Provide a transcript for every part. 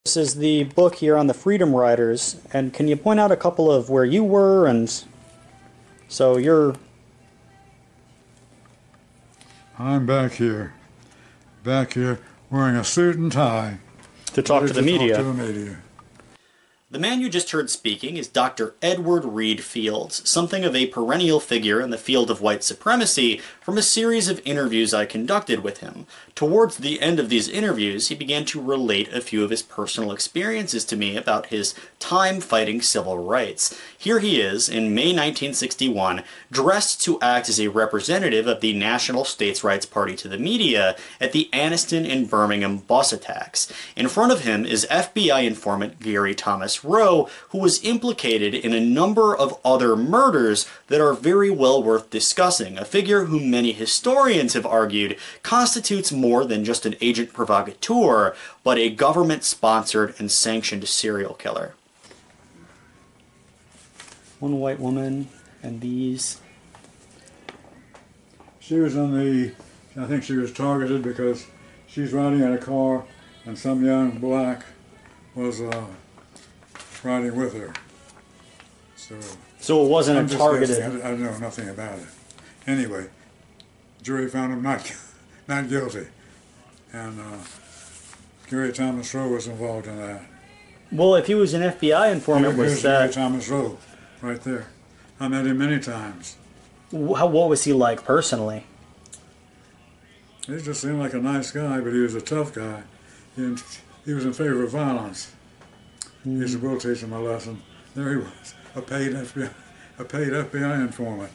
This is the book here on the Freedom Riders, and can you point out a couple of where you were, and so you're... I'm back here, wearing a suit and tie. To talk to the media. Talk to the media. The man you just heard speaking is Dr. Edward Reed Fields, something of a perennial figure in the field of white supremacy from a series of interviews I conducted with him. Towards the end of these interviews, he began to relate a few of his personal experiences to me about his time fighting civil rights. Here he is, in May 1961, dressed to act as a representative of the National States Rights Party to the media at the Anniston and Birmingham bus attacks. In front of him is FBI informant Gary Thomas Rowe, who was implicated in a number of other murders that are very well worth discussing, a figure who many historians have argued constitutes more than just an agent provocateur, but a government-sponsored and sanctioned serial killer. One white woman, and these... She was I think she was targeted because she's riding in a car and some young black was riding with her. So it wasn't a targeted... I know nothing about it. Anyway, jury found him not guilty. And Gary Thomas Rowe was involved in that. Well, if he was an FBI informant, Here's Gary Thomas Rowe, right there. I met him many times. What was he like personally? He just seemed like a nice guy, but he was a tough guy. He was in favor of violence. He said, "We'll teach him a lesson." There he was, a paid FBI informant.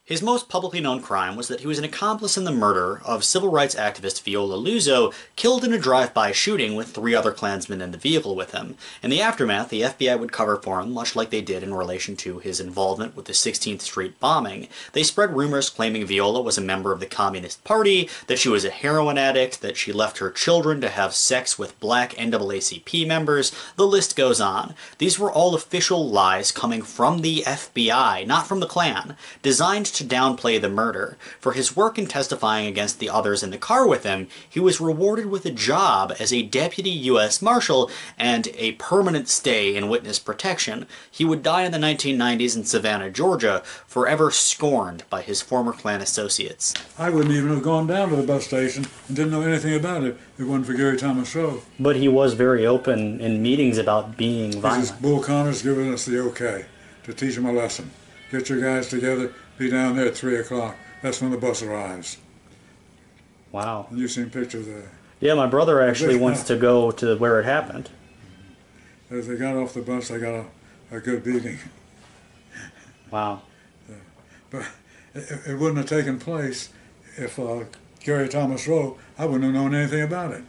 His most publicly known crime was that he was an accomplice in the murder of civil rights activist Viola Liuzzo, killed in a drive-by shooting with 3 other Klansmen in the vehicle with him. In the aftermath, the FBI would cover for him, much like they did in relation to his involvement with the 16th Street bombing. They spread rumors claiming Viola was a member of the Communist Party, that she was a heroin addict, that she left her children to have sex with black NAACP members. The list goes on. These were all official lies coming from the FBI, not from the Klan, designed to downplay the murder. For his work in testifying against the others in the car with him, he was rewarded with a job as a deputy U.S. Marshal and a permanent stay in witness protection. He would die in the 1990s in Savannah, Georgia, forever scorned by his former Klan associates. I wouldn't even have gone down to the bus station and didn't know anything about it if it wasn't for Gary Thomas Rowe. But he was very open in meetings about being violent. This is Bull Connor's giving us the okay to teach him a lesson. Get your guys together, be down there at 3 o'clock. That's when the bus arrives. Wow. And you've seen pictures of that. Yeah, my brother actually wants to go to where it happened. As they got off the bus, they got a good beating. Wow. But it wouldn't have taken place if Gary Thomas Rowe, I wouldn't have known anything about it.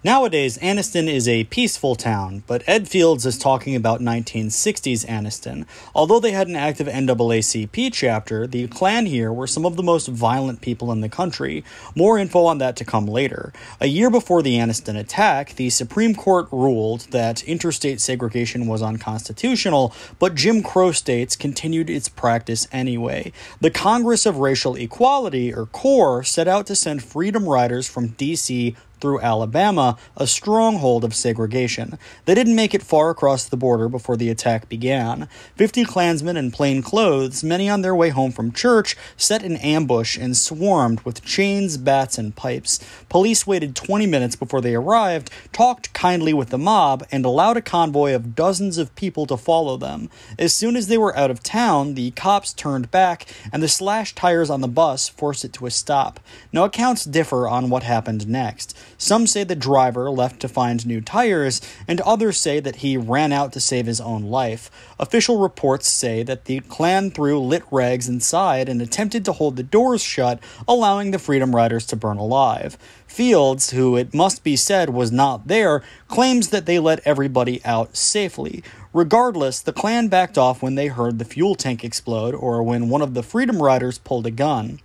Nowadays, Anniston is a peaceful town, but Ed Fields is talking about 1960s Anniston. Although they had an active NAACP chapter, the Klan here were some of the most violent people in the country. More info on that to come later. A year before the Anniston attack, the Supreme Court ruled that interstate segregation was unconstitutional, but Jim Crow states continued its practice anyway. The Congress of Racial Equality, or CORE, set out to send Freedom Riders from D.C. through Alabama, a stronghold of segregation. They didn't make it far across the border before the attack began. 50 Klansmen in plain clothes, many on their way home from church, set an ambush and swarmed with chains, bats, and pipes. Police waited 20 minutes before they arrived, talked kindly with the mob, and allowed a convoy of dozens of people to follow them. As soon as they were out of town, the cops turned back, and the slashed tires on the bus forced it to a stop. Now, accounts differ on what happened next. Some say the driver left to find new tires, and others say that he ran out to save his own life. Official reports say that the Klan threw lit rags inside and attempted to hold the doors shut, allowing the Freedom Riders to burn alive. Fields, who it must be said was not there, claims that they let everybody out safely. Regardless, the Klan backed off when they heard the fuel tank explode or when one of the Freedom Riders pulled a gun.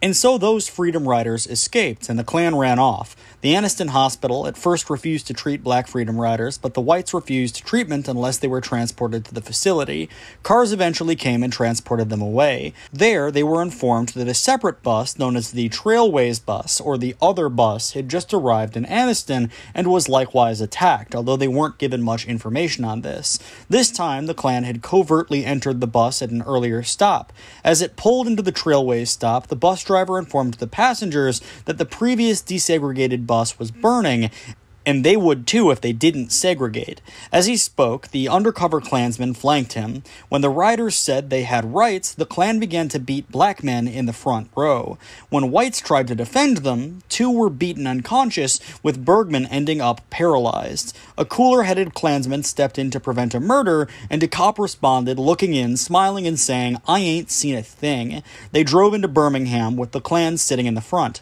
And so those Freedom Riders escaped, and the Klan ran off. The Anniston Hospital at first refused to treat black Freedom Riders, but the whites refused treatment unless they were transported to the facility. Cars eventually came and transported them away. There, they were informed that a separate bus, known as the Trailways Bus, or the Other Bus, had just arrived in Anniston and was likewise attacked, although they weren't given much information on this. This time, the Klan had covertly entered the bus at an earlier stop. As it pulled into the Trailways stop, the bus driver informed the passengers that the previous desegregated bus was burning, and they would too if they didn't segregate. As he spoke, the undercover Klansmen flanked him. When the riders said they had rights, the Klan began to beat black men in the front row. When whites tried to defend them, 2 were beaten unconscious, with Bergman ending up paralyzed. A cooler-headed Klansman stepped in to prevent a murder, and a cop responded, looking in, smiling and saying, "I ain't seen a thing." They drove into Birmingham, with the Klan sitting in the front.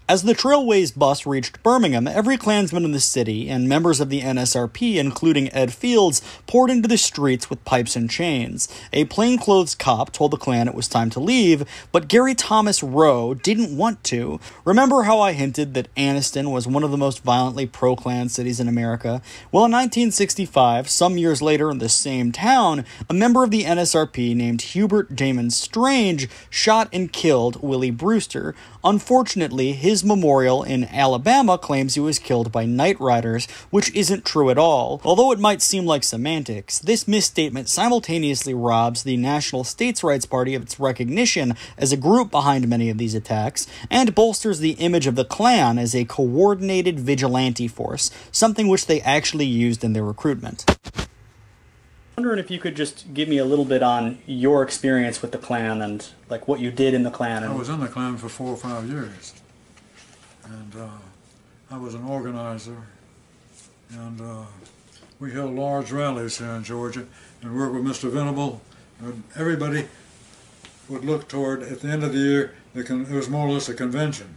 As the Trailways bus reached Birmingham, every Klansman in the city and members of the NSRP, including Ed Fields, poured into the streets with pipes and chains. A plainclothes cop told the Klan it was time to leave, but Gary Thomas Rowe didn't want to. Remember how I hinted that Anniston was one of the most violently pro-Klan cities in America? Well, in 1965, some years later in the same town, a member of the NSRP named Hubert Damon Strange shot and killed Willie Brewster. Unfortunately, his memorial in Alabama claims he was killed by night riders, which isn't true at all. Although it might seem like semantics, this misstatement simultaneously robs the National States Rights Party of its recognition as a group behind many of these attacks, and bolsters the image of the Klan as a coordinated vigilante force, something which they actually used in their recruitment. I'm wondering if you could just give me a little bit on your experience with the Klan and like what you did in the Klan. I was in the Klan for 4 or 5 years, and I was an organizer, and we held large rallies here in Georgia and worked with Mr. Venable. And everybody would look toward, at the end of the year, it was more or less a convention.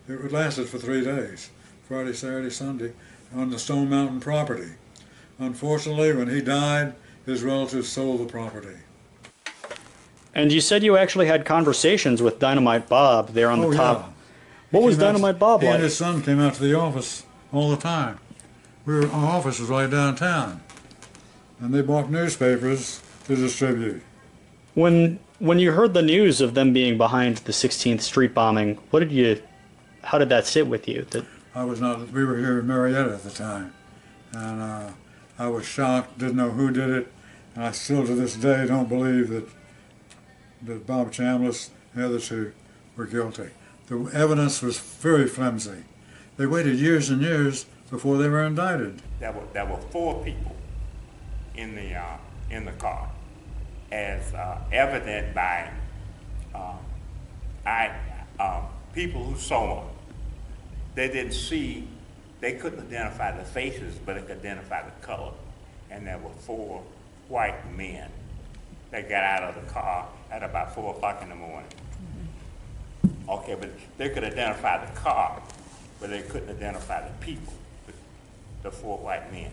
It lasted for 3 days, Friday, Saturday, Sunday, on the Stone Mountain property. Unfortunately, when he died, his relatives sold the property. And you said you actually had conversations with Dynamite Bob there on the top. Yeah. What was Dynamite Bob like? He and his son came out to the office all the time. Our office was right downtown, and they bought newspapers to distribute. When you heard the news of them being behind the 16th Street bombing, how did that sit with you? We were here in Marietta at the time, and I was shocked, didn't know who did it, and I still to this day don't believe that Bob Chambliss and the other 2 were guilty. The evidence was very flimsy. They waited years and years before they were indicted. There were 4 people in the car, as evident by people who saw them. They couldn't identify the faces, but they could identify the color. And there were 4 white men that got out of the car at about 4 o'clock in the morning. Okay, but they could identify the car, but they couldn't identify the people, the 4 white men.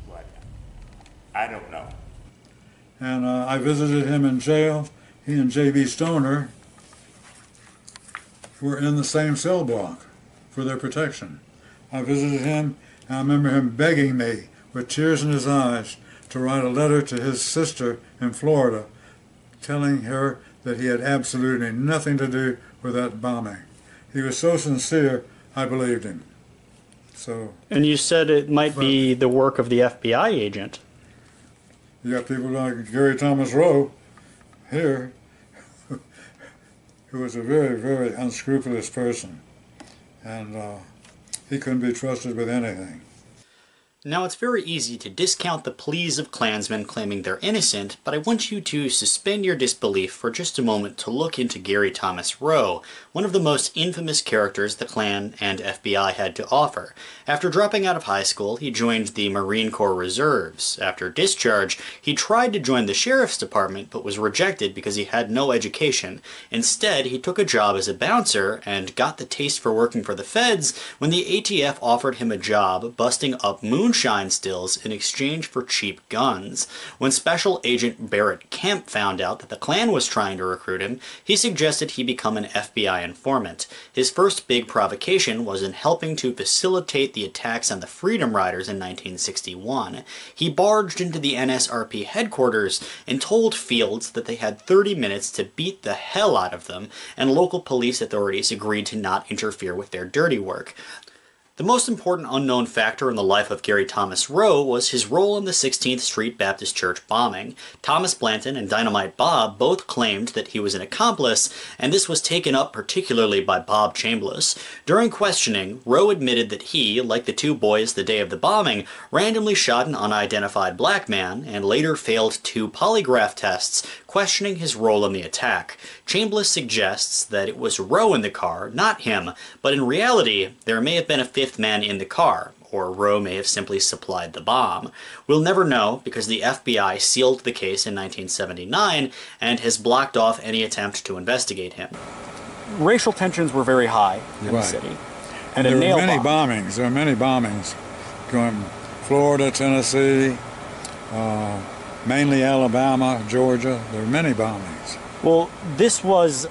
What? I don't know. And I visited him in jail. He and J.B. Stoner were in the same cell block for their protection. I visited him, and I remember him begging me with tears in his eyes to write a letter to his sister in Florida, telling her that he had absolutely nothing to do with that bombing. He was so sincere, I believed him. So. And you said it might be the work of the FBI agent. You got people like Gary Thomas Rowe here, who was a very, very unscrupulous person, and he couldn't be trusted with anything. Now, it's very easy to discount the pleas of Klansmen claiming they're innocent, but I want you to suspend your disbelief for just a moment to look into Gary Thomas Rowe, one of the most infamous characters the Klan and FBI had to offer. After dropping out of high school, he joined the Marine Corps Reserves. After discharge, he tried to join the Sheriff's Department, but was rejected because he had no education. Instead, he took a job as a bouncer and got the taste for working for the feds when the ATF offered him a job busting up moon moonshine stills in exchange for cheap guns. When Special Agent Barrett Kemp found out that the Klan was trying to recruit him, he suggested he become an FBI informant. His first big provocation was in helping to facilitate the attacks on the Freedom Riders in 1961. He barged into the NSRP headquarters and told Fields that they had 30 minutes to beat the hell out of them, and local police authorities agreed to not interfere with their dirty work. The most important unknown factor in the life of Gary Thomas Rowe was his role in the 16th Street Baptist Church bombing. Thomas Blanton and Dynamite Bob both claimed that he was an accomplice, and this was taken up particularly by Bob Chambliss. During questioning, Rowe admitted that he, like the two boys the day of the bombing, randomly shot an unidentified black man and later failed 2 polygraph tests, questioning his role in the attack. Chambliss suggests that it was Rowe in the car, not him, but in reality, there may have been a 5th man in the car, or Rowe may have simply supplied the bomb. We'll never know because the FBI sealed the case in 1979 and has blocked off any attempt to investigate him. Racial tensions were very high in the city. And there There were many bombings going Florida, Tennessee, mainly Alabama, Georgia. There were many bombings. Well, this was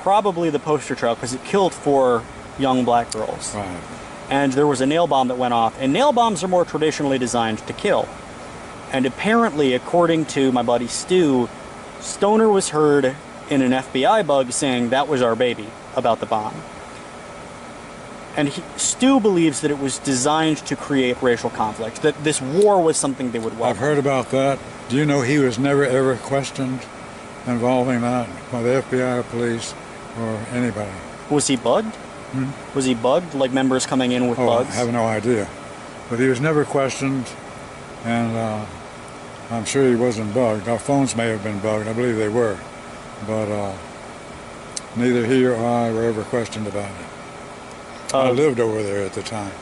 probably the poster child because it killed 4 young black girls. Right. And there was a nail bomb that went off. And nail bombs are more traditionally designed to kill. And apparently, according to my buddy Stu, Stoner was heard in an FBI bug saying that was our baby about the bomb. And Stu believes that it was designed to create racial conflict, that this war was something they would welcome. I've heard about that. Do you know he was never ever questioned involving that by the FBI or police or anybody? Was he bugged? Was he bugged, like members coming in with bugs? I have no idea. But he was never questioned, and I'm sure he wasn't bugged. Our phones may have been bugged. I believe they were. But neither he or I were ever questioned about it. I lived over there at the time.